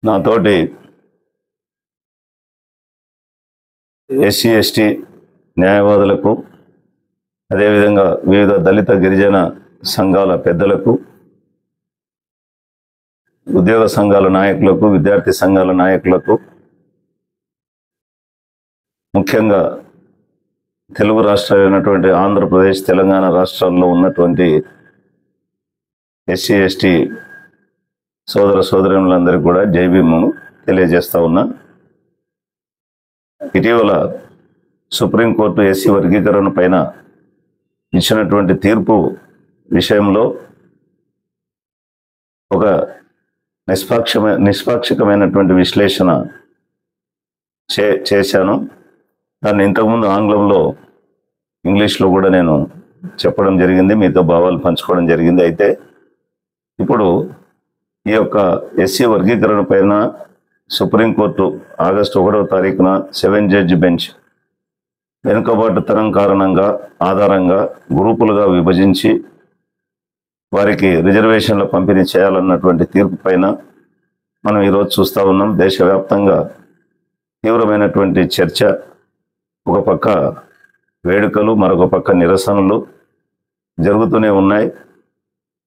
నాతోటి SC ST న్యాయవాదులకు, అదేవిధంగా వివిధ దళిత గిరిజన సంఘాల పెద్దలకు, ఉద్యోగ సంఘాల నాయకులకు, విద్యార్థి సంఘాల నాయకులకు, ముఖ్యంగా తెలుగు రాష్ట్రాలైనటువంటి ఆంధ్రప్రదేశ్, తెలంగాణ రాష్ట్రాల్లో ఉన్నటువంటి ఎస్సీ ఎస్టీ సోదర సోదరులందరికీ కూడా జై భీమ్ తెలియజేస్తా ఉన్నా. ఇటీవల సుప్రీంకోర్టు ఎస్సీ వర్గీకరణ పైన ఇచ్చినటువంటి తీర్పు విషయంలో ఒక నిష్పాక్షికమైనటువంటి విశ్లేషణ చేశాను. దాన్ని ఇంతకుముందు ఆంగ్లంలో, ఇంగ్లీష్లో కూడా నేను చెప్పడం జరిగింది, మీతో భావాలు పంచుకోవడం జరిగింది. అయితే ఇప్పుడు ఈ యొక్క ఎస్సీ వర్గీకరణ పైన సుప్రీంకోర్టు ఆగస్టు 1వ తారీఖున 7 జడ్జి బెంచ్ వెనుకబాటుతనం ఆధారంగా గ్రూపులుగా విభజించి వారికి రిజర్వేషన్ల పంపిణీ చేయాలన్నటువంటి తీర్పు పైన మనం ఈరోజు చూస్తూ ఉన్నాం. దేశవ్యాప్తంగా తీవ్రమైనటువంటి చర్చ, ఒక పక్క వేడుకలు, మరొక పక్క నిరసనలు జరుగుతూనే ఉన్నాయి.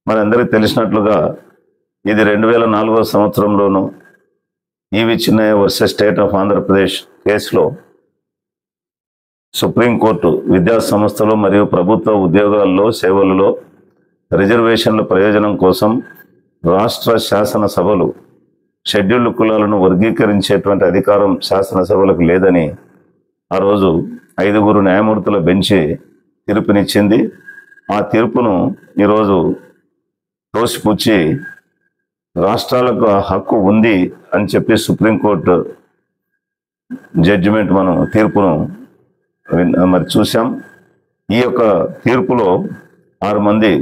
మనందరికీ తెలిసినట్లుగా ఇది 2004వ సంవత్సరంలోనూ E V Chinnaiah versus state of Andhra Pradesh కేసులో సుప్రీంకోర్టు విద్యా సంస్థలు మరియు ప్రభుత్వ ఉద్యోగాల్లో, సేవలలో రిజర్వేషన్ల ప్రయోజనం కోసం రాష్ట్ర శాసనసభలు షెడ్యూల్డ్ కులాలను వర్గీకరించేటువంటి అధికారం శాసనసభలకు లేదని ఆ రోజు 5 న్యాయమూర్తుల బెంచి తీర్పునిచ్చింది. ఆ తీర్పును ఈరోజు తోసిపుచ్చి రాష్ట్రాలకు ఆ హక్కు ఉంది అని చెప్పి సుప్రీంకోర్టు జడ్జిమెంట్, మనం తీర్పును మరి చూసాం. ఈ యొక్క తీర్పులో 6 మంది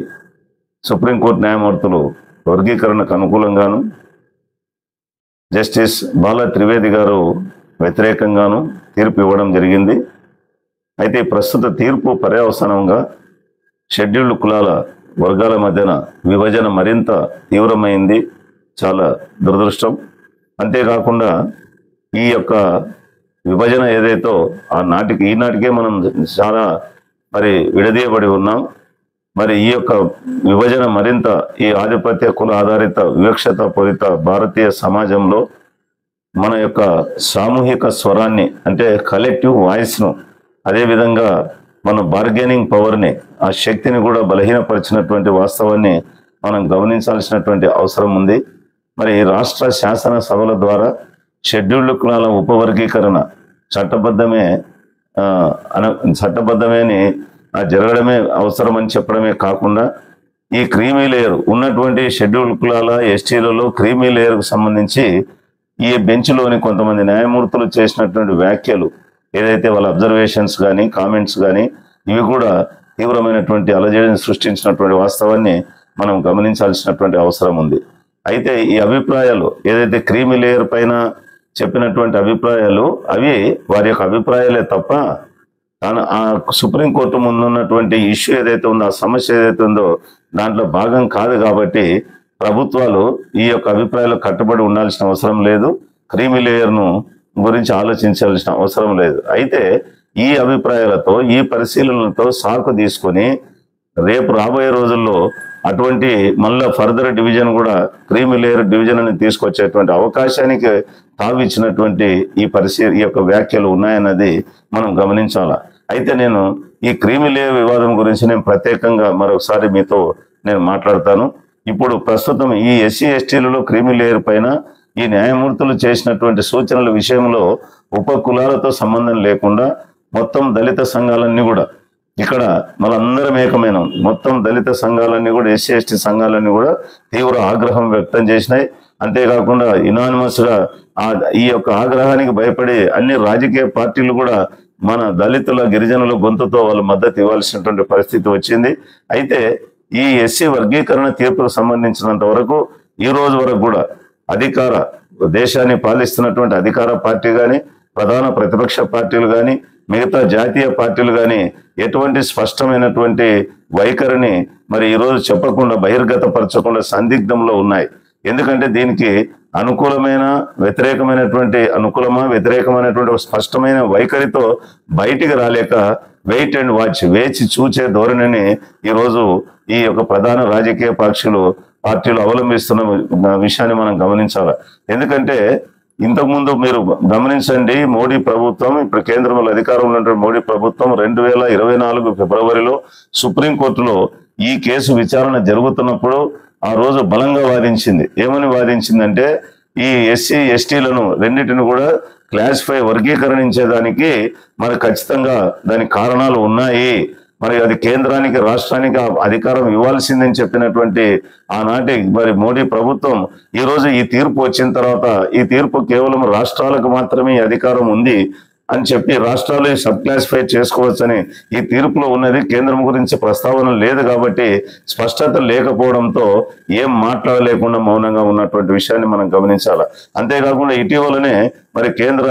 సుప్రీంకోర్టు న్యాయమూర్తులు వర్గీకరణకు అనుకూలంగాను, జస్టిస్ బాలా త్రివేది గారు వ్యతిరేకంగాను తీర్పు ఇవ్వడం జరిగింది. అయితే ప్రస్తుత తీర్పు పర్యవసానంగా షెడ్యూల్డ్ కులాల వర్గాల మధ్యన విభజన మరింత తీవ్రమైంది. చాలా దురదృష్టం. అంతేకాకుండా ఈ యొక్క విభజన ఏదైతే ఈనాటికే మనం చాలా మరి విడదీయబడి ఉన్నాం. మరి ఈ యొక్క విభజన మరింత ఈ ఆధిపత్య కుల ఆధారిత వివక్షత పూరిత భారతీయ సమాజంలో మన యొక్క సామూహిక స్వరాన్ని, అంటే కలెక్టివ్ వాయిస్ను, అదేవిధంగా మన బార్గెనింగ్ పవర్ని, ఆ శక్తిని కూడా బలహీనపరిచినటువంటి వాస్తవాన్ని మనం గమనించాల్సినటువంటి అవసరం ఉంది. మరి రాష్ట్ర శాసనసభల ద్వారా షెడ్యూల్డ్ కులాల ఉపవర్గీకరణ చట్టబద్ధమే అని జరగడమే అవసరమని చెప్పడమే కాకుండా, ఈ క్రీమీ లేయర్ ఉన్నటువంటి షెడ్యూల్డ్ కులాల ఎస్టీలలో క్రీమీ లేయర్కు సంబంధించి ఈ బెంచ్లోని కొంతమంది న్యాయమూర్తులు చేసినటువంటి వ్యాఖ్యలు, ఏదైతే వాళ్ళ అబ్జర్వేషన్స్ కానీ, కామెంట్స్ కానీ, ఇవి కూడా తీవ్రమైనటువంటి అలజడిని సృష్టించినటువంటి వాస్తవాన్ని మనం గమనించాల్సినటువంటి అవసరం ఉంది. అయితే ఈ అభిప్రాయాలు ఏదైతే క్రీమీ లేయర్ పైన చెప్పినటువంటి అభిప్రాయాలు, అవి వారి యొక్క అభిప్రాయాలే తప్ప ఆ సుప్రీంకోర్టు ముందున్నటువంటి ఇష్యూ ఏదైతే ఉందో, ఆ సమస్య ఏదైతే ఉందో దాంట్లో భాగం కాదు. కాబట్టి ప్రభుత్వాలు ఈ యొక్క అభిప్రాయాలకు కట్టుబడి ఉండాల్సిన అవసరం లేదు, క్రీమీ లేయర్ను గురించి ఆలోచించాల్సిన అవసరం లేదు. అయితే ఈ అభిప్రాయాలతో, ఈ పరిశీలనలతో సాకు తీసుకొని రేపు రాబోయే రోజుల్లో అటువంటి మళ్ళా ఫర్దర్ డివిజన్ కూడా, క్రీమీ లేయర్ డివిజన్ అని తీసుకొచ్చేటువంటి అవకాశానికి తావిచ్చినటువంటి ఈ యొక్క వ్యాఖ్యలు ఉన్నాయన్నది మనం గమనించాలా. అయితే నేను ఈ క్రీమీ లేయర్ వివాదం గురించి నేను ప్రత్యేకంగా మరొకసారి మీతో నేను మాట్లాడతాను. ఇప్పుడు ప్రస్తుతం ఈ ఎస్సీ ఎస్టీలలో క్రీమీ లేయర్ పైన ఈ న్యాయమూర్తులు చేసినటువంటి సూచనల విషయంలో ఉప కులాలతో సంబంధం లేకుండా మొత్తం దళిత సంఘాలన్నీ కూడా, ఇక్కడ మనందరం ఏకమైన మొత్తం దళిత సంఘాలన్నీ కూడా, ఎస్సీ ఎస్టీ సంఘాలన్నీ కూడా తీవ్ర ఆగ్రహం వ్యక్తం చేసినాయి. అంతేకాకుండా యునానిమస్గా ఈ యొక్క ఆగ్రహానికి భయపడి అన్ని రాజకీయ పార్టీలు కూడా మన దళితుల, గిరిజనుల గొంతుతో వాళ్ళ మద్దతు ఇవ్వాల్సినటువంటి పరిస్థితి వచ్చింది. అయితే ఈ ఎస్సీ వర్గీకరణ తీర్పుకు సంబంధించినంత వరకు ఈ రోజు వరకు కూడా దేశాన్ని పాలిస్తున్నటువంటి అధికార పార్టీ కానీ, ప్రధాన ప్రతిపక్ష పార్టీలు కానీ, మిగతా జాతీయ పార్టీలు కానీ ఎటువంటి స్పష్టమైనటువంటి వైఖరిని మరి ఈరోజు చెప్పకుండా, బహిర్గతపరచకుండా సందిగ్ధంలో ఉన్నాయి. ఎందుకంటే దీనికి అనుకూలమైన వ్యతిరేకమైనటువంటి ఒక స్పష్టమైన వైఖరితో బయటికి రాలేక వెయిట్ అండ్ వాచ్, వేచి చూచే ధోరణిని ఈరోజు ఈ యొక్క ప్రధాన రాజకీయ పార్టీలు అవలంబిస్తున్న విషయాన్ని మనం గమనించాలి. ఎందుకంటే ఇంతకుముందు మీరు గమనించండి, మోడీ ప్రభుత్వం, ఇప్పుడు కేంద్రంలో అధికారంలో ఉన్నటువంటి మోడీ ప్రభుత్వం 2024 ఫిబ్రవరిలో సుప్రీంకోర్టులో ఈ కేసు విచారణ జరుగుతున్నప్పుడు ఆ రోజు బలంగా వాదించింది. ఏమని వాదించిందంటే ఈ ఎస్సీ ఎస్టీలను రెండింటిని కూడా క్లాసిఫై వర్గీకరణించేదానికి మరి ఖచ్చితంగా దానికి కారణాలు ఉన్నాయి, మరి అది కేంద్రానికి రాష్ట్రానికి అధికారం ఇవ్వాల్సిందని చెప్పినటువంటి ఆనాటి మరి మోడీ ప్రభుత్వం ఈరోజు ఈ తీర్పు వచ్చిన తర్వాత ఈ తీర్పు కేవలం రాష్ట్రాలకు మాత్రమే ఈ అధికారం ఉంది అని చెప్పి రాష్ట్రాలు సబ్ క్లాసిఫై చేసుకోవచ్చని ఈ తీర్పులో ఉన్నది. కేంద్రం గురించి ప్రస్తావన లేదు కాబట్టి స్పష్టత లేకపోవడంతో ఏం మాట్లాడలేకుండా మౌనంగా ఉన్నటువంటి విషయాన్ని మనం గమనించాలి. అంతేకాకుండా ఇటీవలనే మరి కేంద్ర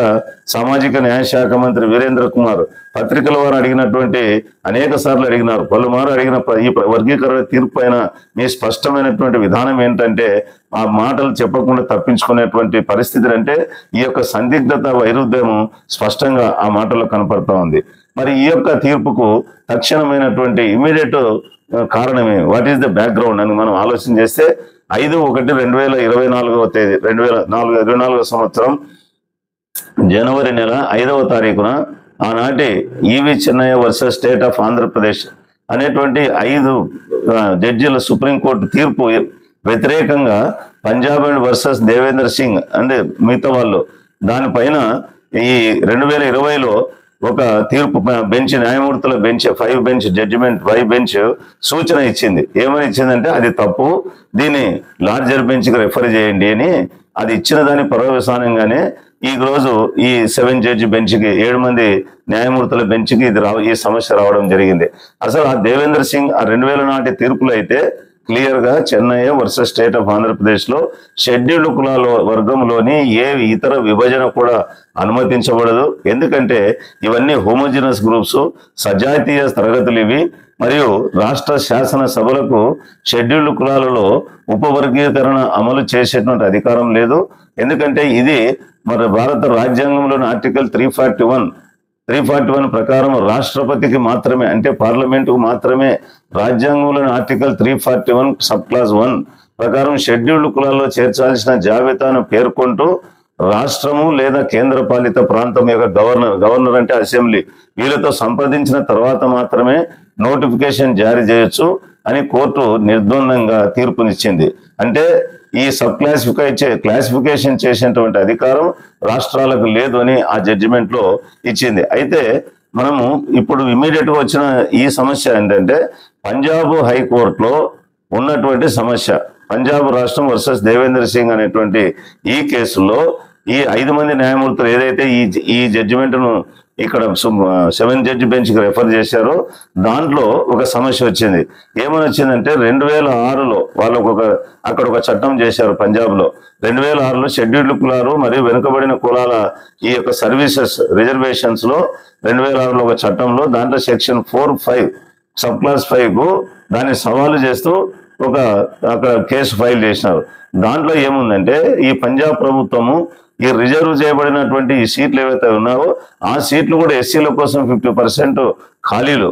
సామాజిక న్యాయ శాఖ మంత్రి వీరేంద్ర కుమార్ పత్రికల వారు అడిగినటువంటి అనేక సార్లు అడిగినారు, పలుమారు అడిగిన ఈ వర్గీకరణ తీర్పు పైన మీ స్పష్టమైనటువంటి విధానం ఏంటంటే ఆ మాటలు చెప్పకుండా తప్పించుకునేటువంటి పరిస్థితి, అంటే ఈ యొక్క సందిగ్ధత వైరుధ్యం స్పష్టంగా ఆ మాటల్లో కనపడతా ఉంది. మరి ఈ యొక్క తీర్పుకు తక్షణమైనటువంటి ఇమీడియట్ కారణమే, వాట్ ఈస్ ద బ్యాక్గ్రౌండ్ అని మనం ఆలోచన చేస్తే 5/1/2024 తేదీ 2024 సంవత్సరం జనవరి నెల 5వ తారీఖున ఆనాటి E V Chennaiah versus state of Andhra Pradesh అనేటువంటి 5 జడ్జీల సుప్రీంకోర్టు తీర్పు వ్యతిరేకంగా పంజాబ్ అండ్ వర్సెస్ దేవేంద్ర సింగ్ అంటే మిగతా వాళ్ళు దానిపైన ఈ 2020లో ఒక తీర్పు బెంచ్, న్యాయమూర్తుల బెంచ్, 5 బెంచ్ సూచన ఇచ్చింది. ఏమని ఇచ్చిందంటే అది తప్పు, దీన్ని లార్జర్ బెంచ్కి రెఫర్ చేయండి అని. అది ఇచ్చిన దాని పర్యవసానంగానే ఈ రోజు ఈ 7 జడ్జి బెంచ్కి 7 మంది న్యాయమూర్తుల బెంచ్కి ఈ సమస్య రావడం జరిగింది. అసలు ఆ దేవేంద్ర సింగ్ ఆ 2000 నాటి తీర్పులు అయితే క్లియర్ గా Chennaiah versus state of Andhra Pradesh లో షెడ్యూల్డ్ కులాల వర్గంలోని ఏ ఇతర విభజన కూడా అనుమతించబడదు. ఎందుకంటే ఇవన్నీ హోమోజినస్ గ్రూప్స్, సజాతీయ తరగతులు ఇవి. మరియు రాష్ట్ర శాసన సభలకు షెడ్యూల్డ్ కులాలలో ఉపవర్గీకరణ అమలు చేసేటువంటి అధికారం లేదు. ఎందుకంటే ఇది మరి భారత రాజ్యాంగంలోని ఆర్టికల్ 341 ప్రకారం రాష్ట్రపతికి మాత్రమే, అంటే పార్లమెంటుకు మాత్రమే రాజ్యాంగంలోని ఆర్టికల్ 341 సబ్ క్లాస్ 1 ప్రకారం షెడ్యూల్డ్ కులాల్లో చేర్చాల్సిన జాబితాను పేర్కొంటూ రాష్ట్రము లేదా కేంద్ర పాలిత ప్రాంతం యొక్క గవర్నర్ అంటే అసెంబ్లీ వీళ్ళతో సంప్రదించిన తర్వాత మాత్రమే నోటిఫికేషన్ జారీ చేయొచ్చు అని కోర్టు నిర్ద్వందంగా తీర్పునిచ్చింది. అంటే ఈ క్లాసిఫికేషన్ చేసేటువంటి అధికారం రాష్ట్రాలకు లేదు అని ఆ జడ్జిమెంట్ లో ఇచ్చింది. అయితే మనము ఇప్పుడు ఇమీడియట్ గా వచ్చిన ఈ సమస్య ఏంటంటే పంజాబ్ హైకోర్టులో ఉన్నటువంటి సమస్య, పంజాబ్ రాష్ట్రం వర్సెస్ దేవేంద్ర సింగ్ అనేటువంటి ఈ కేసులో ఈ 5 మంది న్యాయమూర్తులు ఏదైతే ఈ జడ్జిమెంట్ను ఇక్కడ 7 జడ్జి బెంచ్కి రెఫర్ చేశారో దాంట్లో ఒక సమస్య వచ్చింది. ఏమని వచ్చిందంటే 2006లో వాళ్ళు అక్కడ ఒక చట్టం చేశారు పంజాబ్లో. 2006లో షెడ్యూల్డ్ కులాలు మరియు వెనుకబడిన కులాల ఈ యొక్క సర్వీసెస్ రిజర్వేషన్స్ లో 2006లో ఒక చట్టంలో దాంట్లో సెక్షన్ 4(5) సబ్ క్లాస్ 5కు దాన్ని సవాలు చేస్తూ అక్కడ కేసు ఫైల్ చేసినారు. దాంట్లో ఏముందంటే ఈ పంజాబ్ ప్రభుత్వము ఈ రిజర్వ్ చేయబడినటువంటి ఈ సీట్లు ఏవైతే ఉన్నావో ఆ సీట్లు కూడా ఎస్సీల కోసం 50% ఖాళీలు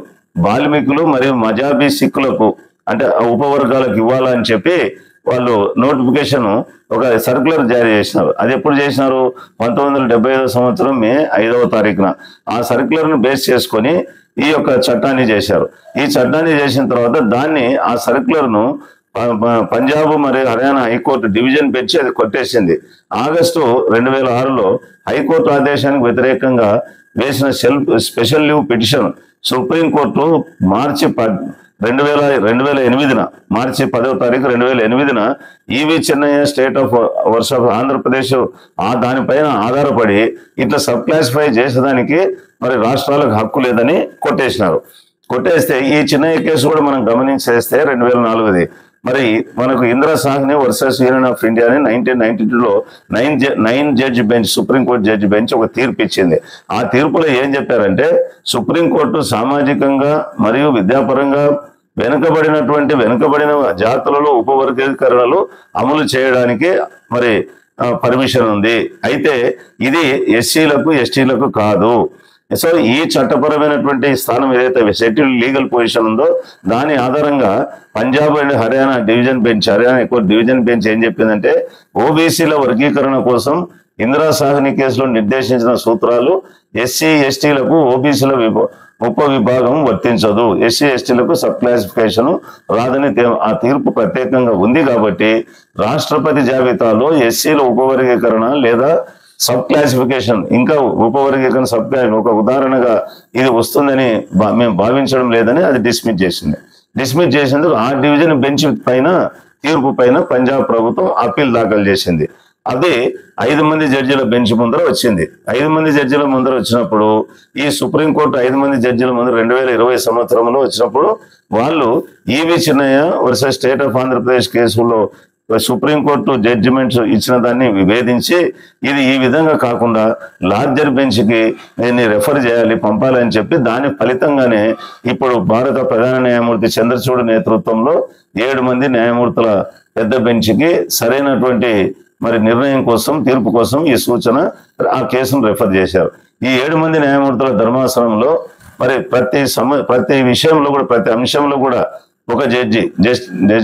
వాల్మీకులు మరియు మజాబీ సిక్కులకు అంటే ఉపవర్గాలకు ఇవ్వాలని చెప్పి వాళ్ళు నోటిఫికేషన్ ఒక సర్క్యులర్ జారీ చేసినారు. అది ఎప్పుడు చేసినారు? 1975 సంవత్సరం మే 5వ తారీఖున ఆ సర్క్యులర్ను బేస్ చేసుకొని ఈ యొక్క చట్టాన్ని చేశారు. ఈ చట్టాన్ని చేసిన తర్వాత దాన్ని ఆ సర్క్యులర్ను పంజాబ్ మరియు హర్యానా హైకోర్టు డివిజన్ బెంచ్ అది కొట్టేసింది. ఆగస్టు 2006లో హైకోర్టు ఆదేశానికి వ్యతిరేకంగా వేసిన స్పెషల్ లీవ్ పిటిషన్ సుప్రీంకోర్టు మార్చి 2008 మార్చి 10వ తారీఖు 2008 E V Chennaiah state of versus Andhra Pradesh దానిపైన ఆధారపడి ఇట్లా సబ్ క్లాసిఫై చేసేదానికి మరి రాష్ట్రాలకు హక్కు లేదని కొట్టేసినారు. కొట్టేస్తే ఈ చెన్నయ్య కేసు కూడా మనం గమనించేస్తే 2004ది మరి మనకు Indira Sawhney versus union of India అని 1992లో 9 judge bench supreme court judge bench ఒక తీర్పు ఇచ్చింది. ఆ తీర్పులో ఏం చెప్పారంటే సుప్రీంకోర్టు సామాజికంగా మరియు విద్యాపరంగా వెనుకబడిన జాతులలో ఉపవర్గీకరణలు అమలు చేయడానికి మరి పర్మిషన్ ఉంది. అయితే ఇది ఎస్సీలకు ఎస్టీలకు కాదు. సో ఈ చట్టపరమైనటువంటి స్థానం ఏదైతే షెడ్యూల్ లీగల్ పొజిషన్ ఉందో దాని ఆధారంగా పంజాబ్ అండ్ హర్యానా ఎక్కువ డివిజన్ బెంచ్ ఏం చెప్పిందంటే ఓబీసీల వర్గీకరణ కోసం ఇందిరా సాహ్ని కేసులో నిర్దేశించిన సూత్రాలు ఎస్సీ ఎస్టీలకు ఓబీసీల ఉప విభాగం వర్తించదు, ఎస్సీ ఎస్టీలకు సబ్ క్లాసిఫికేషన్ రాదని ఆ తీర్పు ప్రత్యేకంగా ఉంది. కాబట్టి రాష్ట్రపతి జాబితాలో ఎస్సీల ఉపవర్గీకరణ లేదా సబ్ క్లాసిఫికేషన్ ఇంకా ఉపవర్గీకరణ ఒక ఉదాహరణగా ఇది వస్తుందని మేము భావించడం లేదని అది డిస్మిస్ చేసేందుకు ఆ డివిజన్ బెంచ్ పైన తీర్పు పైన పంజాబ్ ప్రభుత్వం అప్పీల్ దాఖలు చేసింది. అది 5 మంది జడ్జిల బెంచ్ ముందర వచ్చింది. 5 మంది జడ్జిల ముందర వచ్చినప్పుడు ఈ సుప్రీంకోర్టు 5 మంది జడ్జిల ముందర 2020 సంవత్సరంలో వచ్చినప్పుడు వాళ్ళు E V Chinnaiah versus state of Andhra Pradesh కేసులో సుప్రీంకోర్టు జడ్జిమెంట్స్ ఇచ్చిన దాన్ని విభేదించి ఇది ఈ విధంగా కాకుండా లార్జర్ బెంచ్కి దీన్ని రెఫర్ చేయాలి, పంపాలి అని చెప్పి దాని ఫలితంగానే ఇప్పుడు భారత ప్రధాన న్యాయమూర్తి చంద్రచూడ్ నేతృత్వంలో 7 మంది న్యాయమూర్తుల పెద్ద బెంచ్కి సరైనటువంటి మరి నిర్ణయం కోసం తీర్పు కోసం ఈ సూచన ఆ కేసును రెఫర్ చేశారు. ఈ 7 మంది న్యాయమూర్తుల ధర్మాసనంలో మరి ప్రతి విషయంలో కూడా ప్రతి అంశంలో కూడా ఒక జడ్జి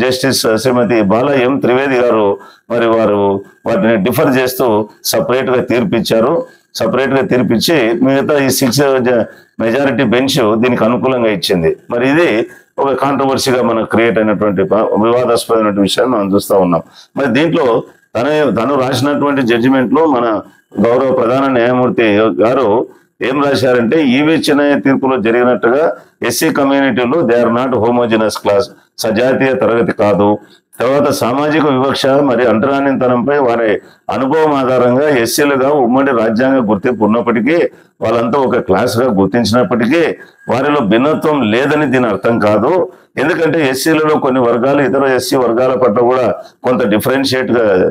జస్టిస్ శ్రీమతి బాలా ఎం త్రివేది గారు మరి వారు వాటిని డిఫర్ చేస్తూ సపరేట్ గా తీర్పిచ్చి మిగతా ఈ 6 మెజారిటీ బెంచ్ దీనికి అనుకూలంగా ఇచ్చింది. మరి ఇది ఒక కాంట్రవర్సీగా మనకు క్రియేట్ అయినటువంటి వివాదాస్పదమైన విషయాన్ని మనం చూస్తూ ఉన్నాం. మరి దీంట్లో తను రాసినటువంటి జడ్జిమెంట్ లో మన గౌరవ ప్రధాన న్యాయమూర్తి గారు ఏం రాశారంటే ఈవి చిన్నయ్య తీర్పులో జరిగినట్టుగా ఎస్సీ కమ్యూనిటీలు they are not homogeneous class, సజాతీయ తరగతి కాదు. తర్వాత సామాజిక వివక్ష మరి అంటరానితనంపై వారి అనుభవం ఆధారంగా ఎస్సీలుగా ఉమ్మడి రాజ్యాంగ గుర్తింపు ఉన్నప్పటికీ వాళ్ళంతా ఒక క్లాస్ గా గుర్తించినప్పటికీ వారిలో భిన్నత్వం లేదని దీని అర్థం కాదు. ఎందుకంటే ఎస్సీలలో కొన్ని వర్గాలు ఇతర ఎస్సీ వర్గాల పట్ల కూడా కొంత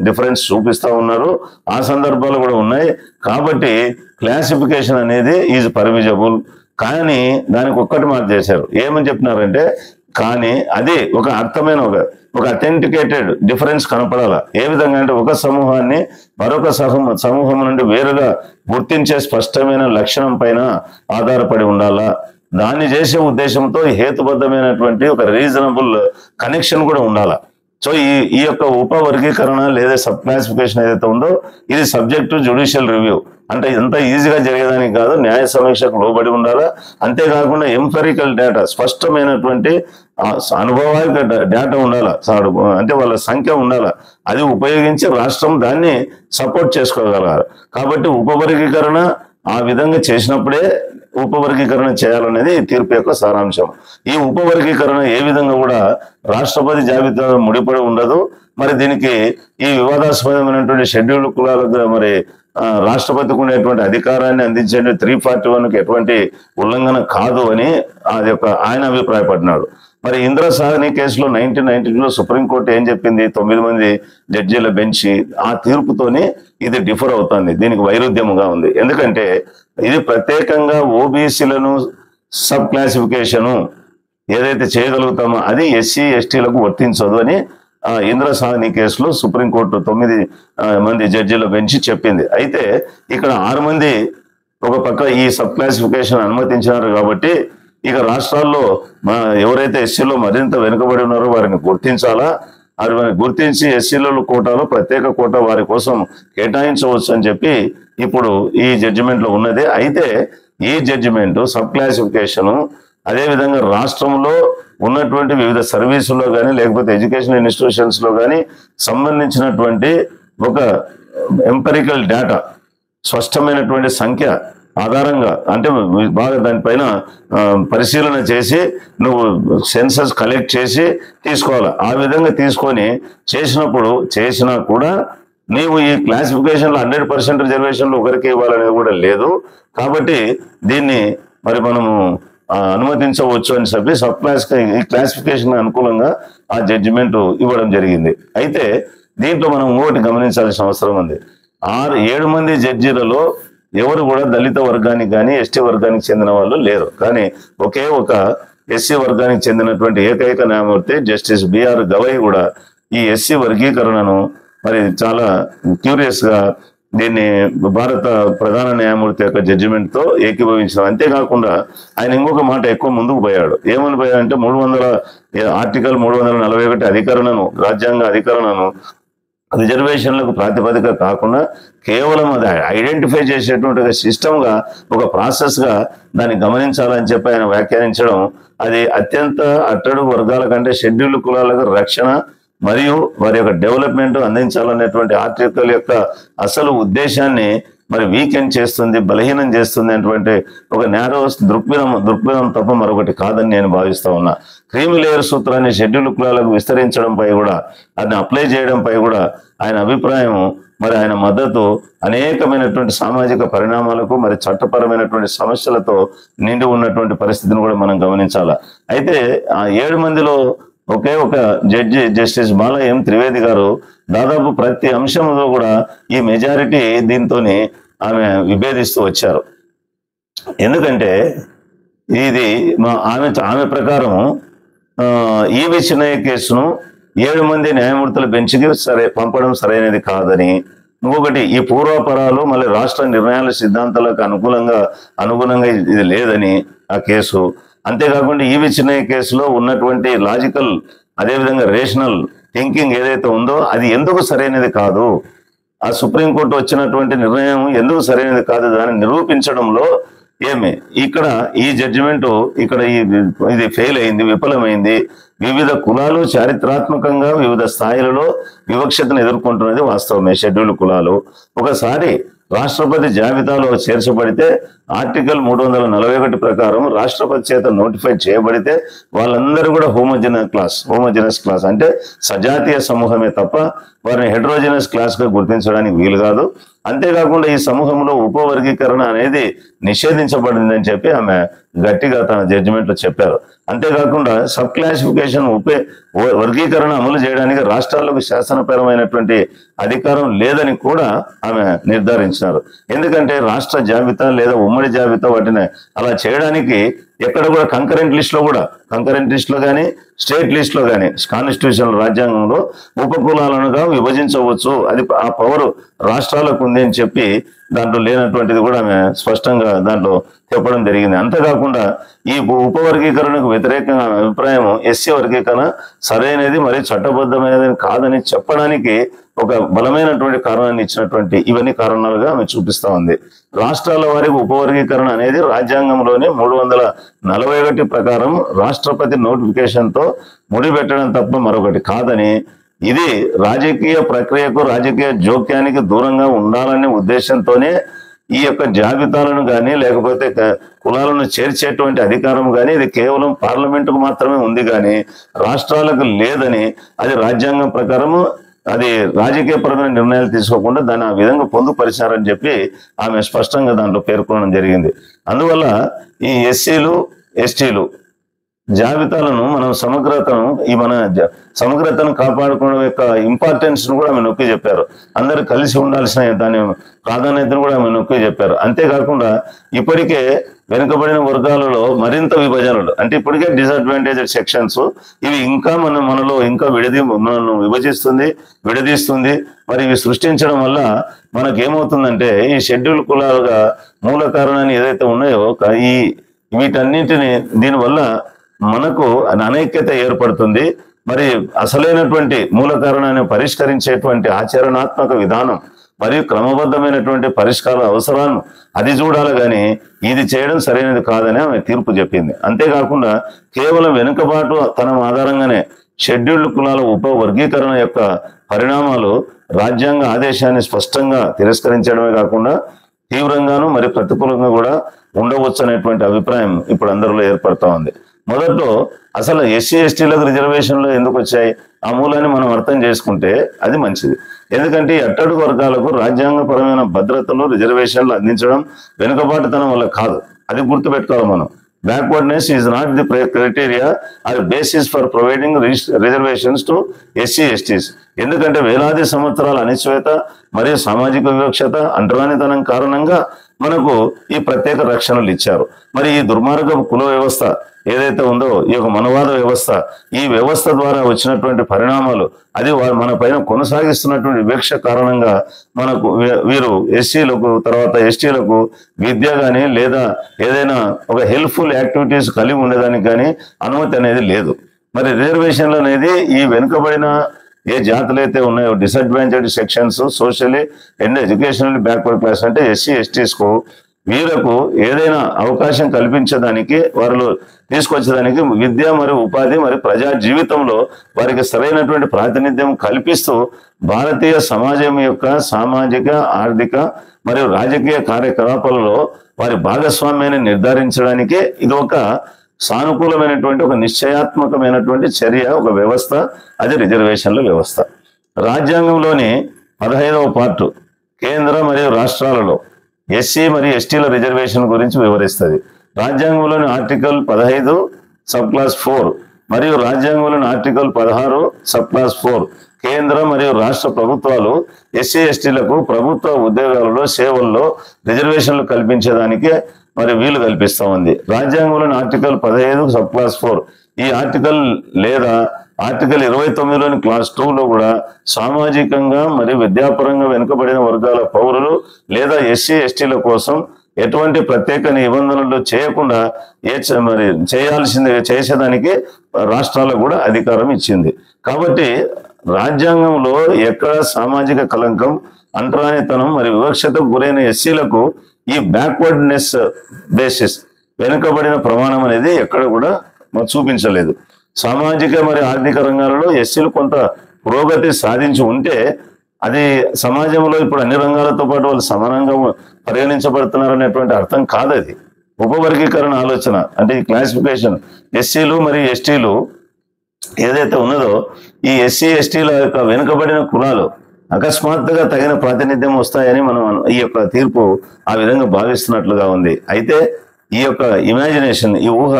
డిఫరెన్స్ చూపిస్తా ఉన్నారు, ఆ సందర్భాలు కూడా ఉన్నాయి. కాబట్టి క్లాసిఫికేషన్ అనేది ఈజ్ పర్మిజబుల్. కానీ దానికి ఒక్కటి మాట చేశారు, ఏమని చెప్పినారంటే కానీ అది ఒక అర్థమైన ఒక అథెంటికేటెడ్ డిఫరెన్స్ కనపడాల. ఏ విధంగా అంటే ఒక సమూహాన్ని మరొక సమూహం నుండి వేరుగా గుర్తించే స్పష్టమైన లక్షణం పైన ఆధారపడి ఉండాలా. దాన్ని చేసే ఉద్దేశంతో హేతుబద్ధమైనటువంటి ఒక రీజనబుల్ కనెక్షన్ కూడా ఉండాలా. సో ఈ యొక్క ఉపవర్గీకరణ లేదా సబ్ క్లాసిఫికేషన్ ఏదైతే ఉందో ఇది సబ్జెక్ట్ టు జ్యుడిషియల్ రివ్యూ. అంటే ఎంత ఈజీగా జరిగేదానికి కాదు, న్యాయ సమీక్షకు లోబడి ఉండాలా. అంతేకాకుండా ఎంపెరికల్ డేటా, స్పష్టమైనటువంటి అనుభవానిక డేటా ఉండాలా, అంటే వాళ్ళ సంఖ్య ఉండాలా. అది ఉపయోగించి రాష్ట్రం దాన్ని సపోర్ట్ చేసుకోగలగాలి. కాబట్టి ఉపవర్గీకరణ ఆ విధంగా చేసినప్పుడే ఉపవర్గీకరణ చేయాలనేది తీర్పు యొక్క సారాంశం. ఈ ఉపవర్గీకరణ ఏ విధంగా కూడా రాష్ట్రపతి జాబితా ముడిపడి ఉండదు. మరి దీనికి ఈ వివాదాస్పదమైనటువంటి షెడ్యూల్ కులాలకు మరి రాష్ట్రపతికి ఉండేటువంటి అధికారాన్ని అందించే 341కి ఎటువంటి ఉల్లంఘన కాదు అని ఆయన అభిప్రాయపడినాడు. మరి ఇందిరా సాహ్ని కేసులో 1992లో సుప్రీంకోర్టు ఏం చెప్పింది, 9 మంది జడ్జీల బెంచ్ ఆ తీర్పుతోనే ఇది డిఫర్ అవుతుంది, దీనికి వైరుధ్యముగా ఉంది. ఎందుకంటే ఇది ప్రత్యేకంగా ఓబీసీలను సబ్ క్లాసిఫికేషను ఏదైతే చేయగలుగుతామో అది ఎస్సీ ఎస్టీలకు వర్తించదు అని ఇందిరా సాహ్ని కేసులో సుప్రీంకోర్టు 9 మంది జడ్జీల బెంచ్ చెప్పింది. అయితే ఇక్కడ 6 మంది ఒక పక్క ఈ సబ్ క్లాసిఫికేషన్ అనుమతించినారు. కాబట్టి ఇక రాష్ట్రాల్లో ఎవరైతే ఎస్సీలో మరింత వెనుకబడి ఉన్నారో వారిని గుర్తించాలా, వారిని గుర్తించి ఎస్సీలలో కోటాలో ప్రత్యేక కోటా వారి కోసం కేటాయించవచ్చు అని చెప్పి ఇప్పుడు ఈ జడ్జిమెంట్ లో ఉన్నది. అయితే ఈ జడ్జిమెంట్ సబ్ క్లాసిఫికేషన్ అదేవిధంగా రాష్ట్రంలో ఉన్నటువంటి వివిధ సర్వీసుల్లో కానీ లేకపోతే ఎడ్యుకేషన్ ఇన్స్టిట్యూషన్స్ లో కానీ సంబంధించినటువంటి ఒక ఎంపెరికల్ డేటా, స్పష్టమైనటువంటి సంఖ్య ఆధారంగా అంటే బాగా దానిపైన పరిశీలన చేసి నువ్వు సెన్సస్ కలెక్ట్ చేసి తీసుకోవాలి. ఆ విధంగా తీసుకొని చేసినా కూడా నీవు ఈ క్లాసిఫికేషన్లో 100% రిజర్వేషన్లు ఒకరికి ఇవ్వాలనేది కూడా లేదు. కాబట్టి దీన్ని మరి మనము అనుమతించవచ్చు అని చెప్పి ఈ క్లాసిఫికేషన్ అనుకూలంగా ఆ జడ్జిమెంట్ ఇవ్వడం జరిగింది. అయితే దీంట్లో మనం ఇంకోటి గమనించాల్సిన అవసరం ఉంది. 7 మంది జడ్జీలలో ఎవరు కూడా దళిత వర్గానికి కానీ ఎస్టీ వర్గానికి చెందిన వాళ్ళు లేరు. కానీ ఒకే ఒక ఎస్సీ వర్గానికి చెందినటువంటి ఏకైక న్యాయమూర్తి జస్టిస్ బిఆర్ గవై కూడా ఈ ఎస్సీ వర్గీకరణను మరి చాలా క్యూరియస్ గా దీన్ని భారత ప్రధాన న్యాయమూర్తి యొక్క జడ్జిమెంట్ తో ఏకీభవించడం. అంతేకాకుండా ఆయన ఇంకొక మాట ఎక్కువ ముందుకు పోయాడు. ఏమని పోయాడంటే ఆర్టికల్ 341 అధికరణను, రాజ్యాంగ అధికరణను రిజర్వేషన్లకు ప్రాతిపదిక కాకుండా కేవలం అది ఐడెంటిఫై చేసేటువంటి ఒక సిస్టమ్ గా, ఒక ప్రాసెస్ గా దాన్ని గమనించాలని చెప్పి ఆయన వ్యాఖ్యానించడం, అది అత్యంత అట్టడుగు వర్గాల కంటే షెడ్యూల్డ్ కులాలకు రక్షణ మరియు వారి యొక్క డెవలప్మెంట్ అందించాలనేటువంటి ఆర్టికల్ యొక్క అసలు ఉద్దేశాన్ని మరి వీకెండ్ చేస్తుంది, బలహీనం చేస్తుంది అనేటువంటి ఒక నేరో దృక్పథం తప్ప మరొకటి కాదని నేను భావిస్తా ఉన్నా. క్రీమీ లేయర్ సూత్రాన్ని షెడ్యూల్డ్ కులాలకు విస్తరించడంపై కూడా, దాన్ని అప్లై చేయడంపై కూడా ఆయన అభిప్రాయం, మరి ఆయన మద్దతు అనేకమైనటువంటి సామాజిక పరిణామాలకు మరి చట్టపరమైనటువంటి సమస్యలతో నిండి ఉన్నటువంటి పరిస్థితిని కూడా మనం గమనించాలి. అయితే ఆ 7 మందిలో ఒకే ఒక జడ్జి జస్టిస్ బాల ఎం త్రివేది గారు దాదాపు ప్రతి అంశంలో కూడా ఈ మెజారిటీ దీంతోని ఆమె విభేదిస్తూ వచ్చారు. ఎందుకంటే ఇది ఆమె ప్రకారం ఈవి చిన్నయ్య కేసును 7 మంది న్యాయమూర్తుల బెంచ్కి పంపడం సరైనది కాదని, ఇంకొకటి ఈ పూర్వాపరాలు మళ్ళీ రాష్ట్ర నిర్ణయాల సిద్ధాంతాలకు అనుగుణంగా ఇది లేదని ఆ కేసు. అంతేకాకుండా ఈవి చిన్నయ్య కేసులో ఉన్నటువంటి లాజికల్, అదేవిధంగా రేషనల్ థింకింగ్ ఏదైతే ఉందో అది ఎందుకు సరైనది కాదు, ఆ సుప్రీంకోర్టు వచ్చినటువంటి నిర్ణయం ఎందుకు సరైనది కాదు, దాన్ని నిరూపించడంలో ఇక్కడ ఈ జడ్జిమెంట్ ఇక్కడ ఇది ఫెయిల్ అయింది, విఫలమైంది. వివిధ కులాలు చారిత్రాత్మకంగా వివిధ స్థాయిలలో వివక్షతను ఎదుర్కొంటున్నది వాస్తవమే. షెడ్యూల్డ్ కులాలు ఒకసారి రాష్ట్రపతి జాబితాలో చేర్చబడితే ఆర్టికల్ 341 ప్రకారం రాష్ట్రపతి చేత నోటిఫై చేయబడితే వాళ్ళందరూ కూడా హోమోజినస్ క్లాస్ అంటే సజాతీయ సమూహమే తప్ప వారిని హెటరోజినస్ క్లాస్ గా గుర్తించడానికి వీలు కాదు. అంతేకాకుండా ఈ సమూహంలో ఉపవర్గీకరణ అనేది నిషేధించబడిందని చెప్పి ఆమె గట్టిగా తన జడ్జిమెంట్ లో చెప్పారు. అంతేకాకుండా సబ్ క్లాసిఫికేషన్ వర్గీకరణ అమలు చేయడానికి రాష్ట్రాలకు శాసనపరమైనటువంటి అధికారం లేదని కూడా ఆమె నిర్ధారించినారు. ఎందుకంటే రాష్ట్ర జాబితా లేదా ఉమ్మడి జాబితా వాటిని అలా చేయడానికి ఎక్కడ కూడా కంకరెంట్ లిస్ట్ లో కానీ స్టేట్ లిస్ట్ లో కానీ కాన్స్టిట్యూషన్ రాజ్యాంగంలో ఉపకులాలనుగా విభజించవచ్చు, అది ఆ పవర్ రాష్ట్రాలకు ఉంది అని చెప్పి దాంట్లో లేనటువంటిది కూడా ఆమె స్పష్టంగా దాంట్లో చెప్పడం జరిగింది. అంతేకాకుండా ఈ ఉపవర్గీకరణకు వ్యతిరేకంగా అభిప్రాయం ఎస్సీ వర్గీకరణ సరైనది మరి చట్టబద్ధమైనది కాదని చెప్పడానికి ఒక బలమైనటువంటి కారణాన్ని ఇచ్చినటువంటి ఇవన్నీ కారణాలుగా ఆమె చూపిస్తా ఉంది. రాష్ట్రాల వారికి ఉపవర్గీకరణ అనేది రాజ్యాంగంలోని 341 ప్రకారం రాష్ట్రపతి నోటిఫికేషన్ తో ముడిపెట్టడం తప్ప మరొకటి కాదని, ఇది రాజకీయ ప్రక్రియకు రాజకీయ జోక్యానికి దూరంగా ఉండాలనే ఉద్దేశంతోనే ఈ యొక్క జాబితాలను కానీ లేకపోతే కులాలను చేర్చేటువంటి అధికారం కానీ ఇది కేవలం పార్లమెంటుకు మాత్రమే ఉంది కానీ రాష్ట్రాలకు లేదని, అది రాజ్యాంగం ప్రకారము అది రాజకీయపరమైన నిర్ణయాలు తీసుకోకుండా దాన్ని ఆ విధంగా పొందుపరిచారని చెప్పి ఆమె స్పష్టంగా దాంట్లో పేర్కొనడం జరిగింది. అందువల్ల ఈ ఎస్సీలు ఎస్టీలు జాబితాలను మనం సమగ్రతను కాపాడుకోవడం యొక్క ఇంపార్టెన్స్ ను కూడా ఆమె నొక్కి చెప్పారు. అందరూ కలిసి ఉండాల్సిన దాని ప్రాధాన్యతను కూడా ఆమె నొక్కి చెప్పారు. అంతేకాకుండా ఇప్పటికే వెనుకబడిన వర్గాలలో మరింత విభజనలు అంటే ఇప్పటికే డిసడ్వాంటేజ్డ్ సెక్షన్స్ ఇవి ఇంకా మనలో ఇంకా మనల్ని విడదీస్తుంది. మరి ఇవి సృష్టించడం వల్ల మనకేమవుతుందంటే ఈ షెడ్యూల్ కులాలుగా మూల కారణాన్ని ఏదైతే ఉన్నాయో ఈ వీటన్నింటిని దీనివల్ల మనకు అనైక్యత ఏర్పడుతుంది. మరి అసలైనటువంటి మూల కారణాన్ని పరిష్కరించేటువంటి ఆచరణాత్మక విధానం మరియు క్రమబద్ధమైనటువంటి పరిష్కార అవసరాలను అది చూడాలి కానీ ఇది చేయడం సరైనది కాదని ఆమె తీర్పు చెప్పింది. అంతేకాకుండా కేవలం వెనుకబాటు తనం ఆధారంగానే షెడ్యూల్డ్ కులాల ఉపవర్గీకరణ యొక్క పరిణామాలు రాజ్యాంగ ఆదేశాన్ని స్పష్టంగా తిరస్కరించడమే కాకుండా తీవ్రంగాను మరి ప్రతికూలంగా కూడా ఉండవచ్చు అనేటువంటి అభిప్రాయం ఇప్పుడు అందరిలో ఏర్పడతా ఉంది. మొదట్లో అసలు ఎస్సీ ఎస్టీలకు రిజర్వేషన్లు ఎందుకు వచ్చాయి ఆ మూలాన్ని మనం అర్థం చేసుకుంటే అది మంచిది. ఎందుకంటే ఈ అట్టడుగు వర్గాలకు రాజ్యాంగపరమైన భద్రతలు రిజర్వేషన్లు అందించడం వెనుకబాటుతనం వల్ల కాదు, అది గుర్తుపెట్టుకోవాలి మనం. Backwardness is not the criteria or basis for providing reservations to SC STs. ఎందుకంటే వేలాది సంవత్సరాల అనిశ్చిత మరియు సామాజిక వివక్షత అంటరానితనం కారణంగా మనకు ఈ ప్రత్యేక రక్షణలు ఇచ్చారు. మరి ఈ దుర్మార్గ కుల వ్యవస్థ ఏదైతే ఉందో ఈ యొక్క మనవాద వ్యవస్థ, ఈ వ్యవస్థ ద్వారా వచ్చినటువంటి పరిణామాలు అది మన పైన కొనసాగిస్తున్నటువంటి వివక్ష కారణంగా మనకు వీరు ఎస్సీలకు తర్వాత ఎస్టీలకు విద్య కానీ లేదా ఏదైనా ఒక హెల్ప్ఫుల్ యాక్టివిటీస్ కలిగి ఉండేదానికి కానీ అనుమతి అనేది లేదు. మరి రిజర్వేషన్లు అనేది ఈ వెనుకబడిన ఏ జాతులు అయితే ఉన్నాయో disadvantage sections, socially and educationally backward class అంటే ఎస్సీ ఎస్టీస్కు వీళ్ళకు ఏదైనా అవకాశం కల్పించడానికి వారు తీసుకొచ్చేదానికి విద్య మరియు ఉపాధి మరియు ప్రజా జీవితంలో వారికి సరైనటువంటి ప్రాతినిధ్యం కల్పిస్తూ భారతీయ సమాజం యొక్క సామాజిక, ఆర్థిక మరియు రాజకీయ కార్యకలాపాలలో వారి భాగస్వామ్యాన్ని నిర్ధారించడానికి ఇది ఒక సానుకూలమైనటువంటి ఒక నిశ్చయాత్మకమైనటువంటి చర్య, ఒక వ్యవస్థ, అది రిజర్వేషన్ల వ్యవస్థ. రాజ్యాంగంలోని 15వ పార్టు కేంద్ర మరియు రాష్ట్రాలలో ఎస్సీ మరియు ఎస్టీల రిజర్వేషన్ గురించి వివరిస్తుంది. రాజ్యాంగంలోని ఆర్టికల్ 15 సబ్ క్లాస్ 4 మరియు రాజ్యాంగంలోని ఆర్టికల్ 16 సబ్ క్లాస్ 4 కేంద్ర మరియు రాష్ట్ర ప్రభుత్వాలు ఎస్సీ ఎస్టీలకు ప్రభుత్వ ఉద్యోగాలలో, సేవల్లో రిజర్వేషన్లు కల్పించేదానికి మరి వీలు కల్పిస్తూ ఉంది. రాజ్యాంగంలోని ఆర్టికల్ 15 సబ్ క్లాస్ 4 ఈ ఆర్టికల్ లేదా ఆర్టికల్ 29లోని క్లాస్ 2లో కూడా సామాజికంగా మరియు విద్యాపరంగా వెనుకబడిన వర్గాల పౌరులు లేదా ఎస్సీ ఎస్టీల కోసం ఎటువంటి ప్రత్యేక నిబంధనలు చేయకుండా మరి చేసేదానికి రాష్ట్రాలకు కూడా అధికారం ఇచ్చింది. కాబట్టి రాజ్యాంగంలో ఎక్కడ సామాజిక కలంకం, అంటరానితనం మరియు వివక్షతకు గురైన ఎస్సీలకు ఈ బ్యాక్వర్డ్నెస్ బేసిస్ వెనుకబడిన ప్రమాణం అనేది ఎక్కడ కూడా చూపించలేదు. సామాజిక మరియు ఆర్థిక రంగాలలో ఎస్సీలు కొంత పురోగతి సాధించి ఉంటే అది సమాజంలో ఇప్పుడు అన్ని రంగాలతో పాటు వాళ్ళు సమానంగా పరిగణించబడుతున్నారు అనేటువంటి అర్థం కాదు. అది ఉపవర్గీకరణ ఆలోచన. అంటే ఈ క్లాసిఫికేషన్ ఎస్సీలు మరియు ఎస్టీలు ఏదైతే ఉన్నదో ఈ ఎస్సీ ఎస్టీల యొక్క వెనుకబడిన కులాలు అకస్మాత్తుగా తగిన ప్రాతినిధ్యం వస్తాయని మనం ఈ యొక్క తీర్పు ఆ విధంగా భావిస్తున్నట్లుగా ఉంది. అయితే ఈ యొక్క ఇమాజినేషన్, ఈ ఊహ,